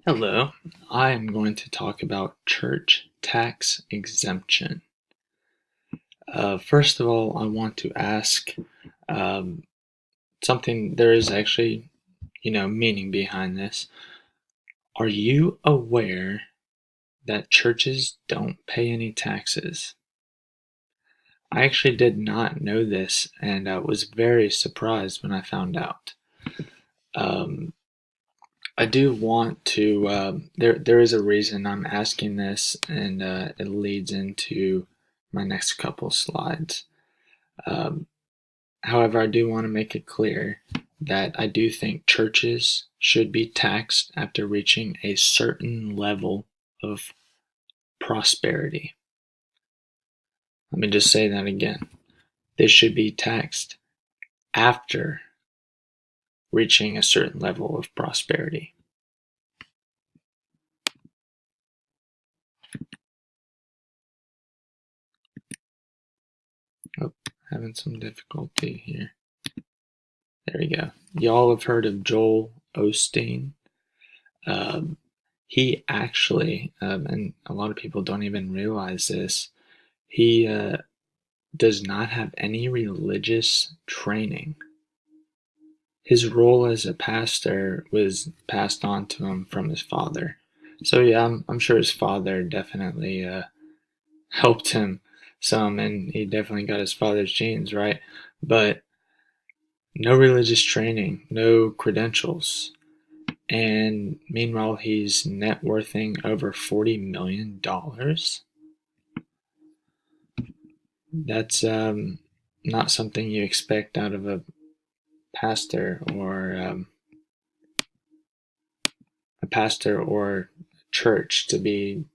Hello, I am going to talk about church tax exemption. First of all, I want to ask um, something. There is actually, meaning behind this. Are you aware that churches don't pay any taxes? I actually did not know this and was very surprised when I found out. Um, I do want to. There is a reason I'm asking this, and it leads into my next couple slides. Um, However, I do want to make it clear that I do think churches should be taxed after reaching a certain level of prosperity. Let me just say that again. They should be taxed after reaching a certain level of prosperity. Oh, having some difficulty here. There we go. Y'all have heard of Joel Osteen. He actually, and a lot of people don't even realize this, he does not have any religious training. His role as a pastor was passed on to him from his father. So yeah, I'm sure his father definitely helped him some, and he definitely got his father's genes, right? But no religious training, no credentials. And meanwhile, he's net worthing over $40 million. That's not something you expect out of a pastor or church to be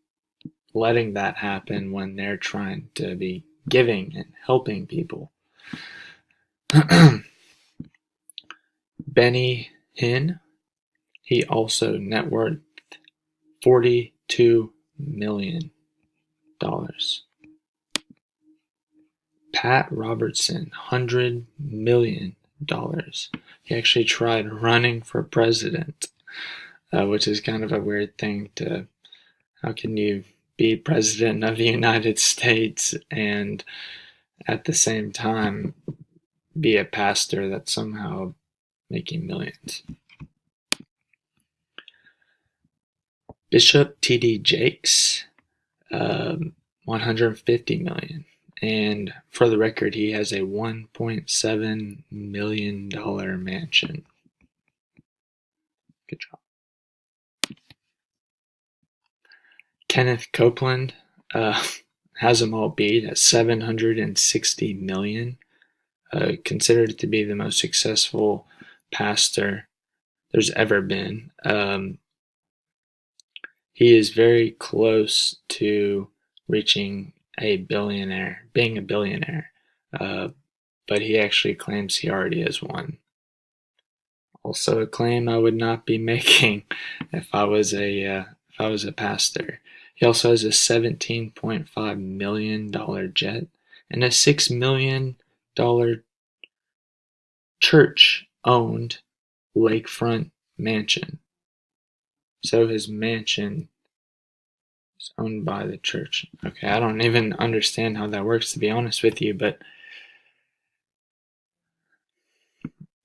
letting that happen when they're trying to be giving and helping people. Benny Hinn, he also net worth $42 million. Pat Robertson, $100 million. He actually tried running for president, which is kind of a weird thing to, how can you be president of the United States and at the same time be a pastor that's somehow making millions? Bishop T.D. Jakes, 150 million. And for the record, he has a $1.7 million mansion. Good job. Kenneth Copeland has them all beat at 760 million. Considered to be the most successful pastor there's ever been. He is very close to reaching being a billionaire, but he actually claims he already is one. Also, a claim I would not be making if I was a pastor. He also has a $17.5 million jet and a $6 million church-owned lakefront mansion. So his mansion is owned by the church. Okay, I don't even understand how that works, to be honest with you, but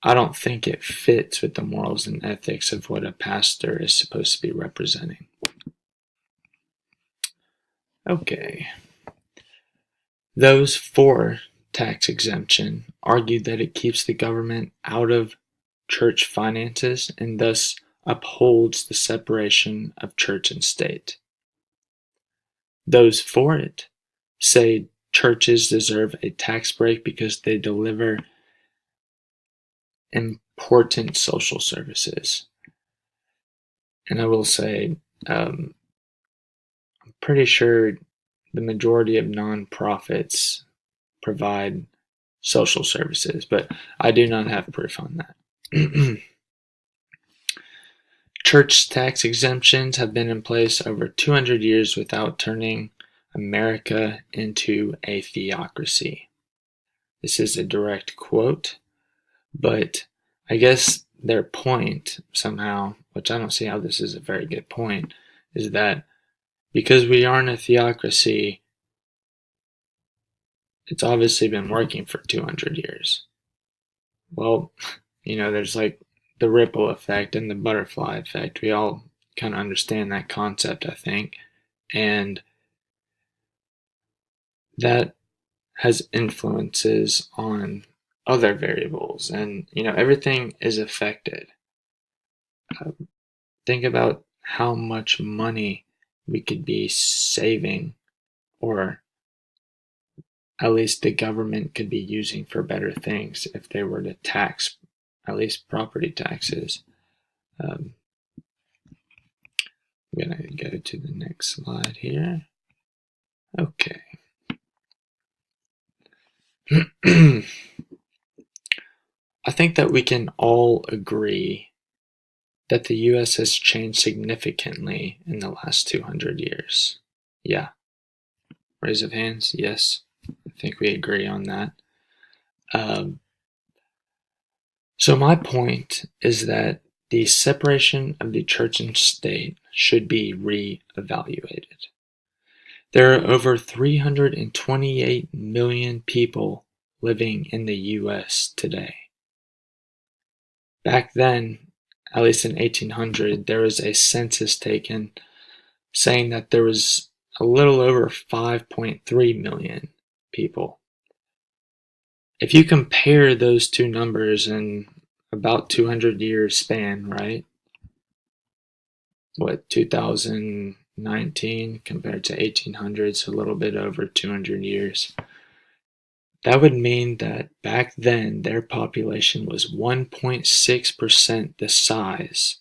I don't think it fits with the morals and ethics of what a pastor is supposed to be representing. Okay. Those for tax exemption argue that it keeps the government out of church finances and thus upholds the separation of church and state. Those for it say churches deserve a tax break because they deliver important social services. And I will say, I'm pretty sure the majority of nonprofits provide social services, but I do not have proof on that. Church tax exemptions have been in place over 200 years without turning America into a theocracy. This is a direct quote, but I guess their point somehow which I don't see how this is a very good point, is that because we aren't a theocracy, it's obviously been working for 200 years. Well, there's like the ripple effect and the butterfly effect. We all kind of understand that concept, I think. And that has influences on other variables. And, everything is affected. Think about how much money we could be saving, or at least the government could be using for better things if they were to tax at least property taxes. I'm going to go to the next slide here. Okay. I think that we can all agree that the US has changed significantly in the last 200 years. Yeah. Raise of hands. Yes. I think we agree on that. So my point is that the separation of the church and state should be re-evaluated. There are over 328 million people living in the US today. Back then, at least in 1800, there was a census taken saying that there was a little over 5.3 million people. If you compare those two numbers in about 200 years span, right? What, 2019 compared to 1800, so a little bit over 200 years. That would mean that back then their population was 1.6% the size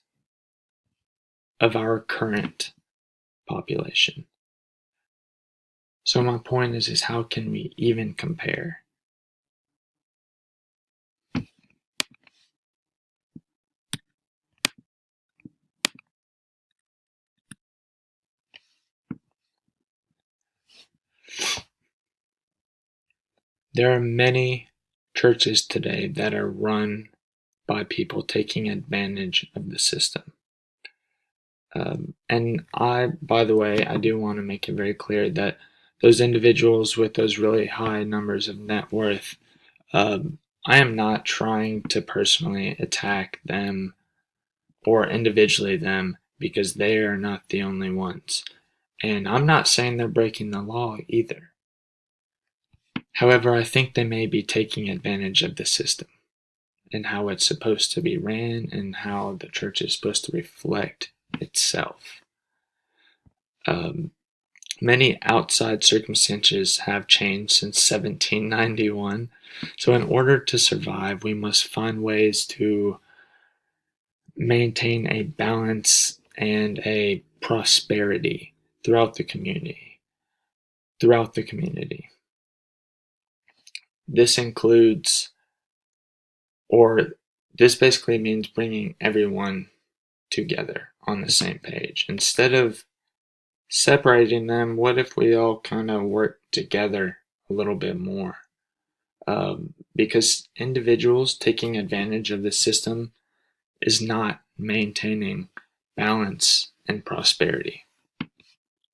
of our current population. So my point is how can we even compare? There are many churches today that are run by people taking advantage of the system. And by the way, I do want to make it very clear that those individuals with those really high numbers of net worth, I am not trying to personally attack them or individually them, because they are not the only ones. And I'm not saying they're breaking the law either. However, I think they may be taking advantage of the system and how it's supposed to be ran and how the church is supposed to reflect itself. Many outside circumstances have changed since 1791. So in order to survive, we must find ways to maintain a balance and a prosperity throughout the community. This includes, or this basically means bringing everyone together on the same page. Instead of separating them, what if we all kind of work together a little bit more? Because individuals taking advantage of the system is not maintaining balance and prosperity,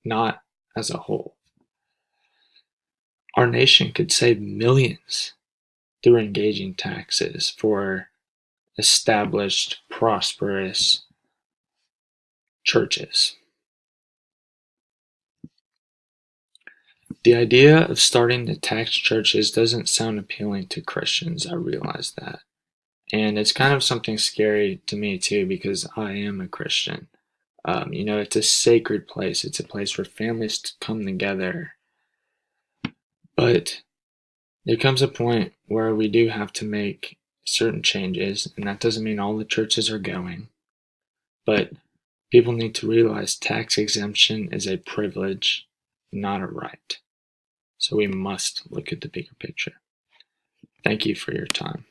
not as a whole. Our nation could save millions through engaging taxes for established, prosperous churches. The idea of starting to tax churches doesn't sound appealing to Christians, I realize that. And it's kind of something scary to me too, because I am a Christian. It's a sacred place. It's a place where families come together. But there comes a point where we do have to make certain changes, and that doesn't mean all the churches are going. But people need to realize tax exemption is a privilege, not a right. So we must look at the bigger picture. Thank you for your time.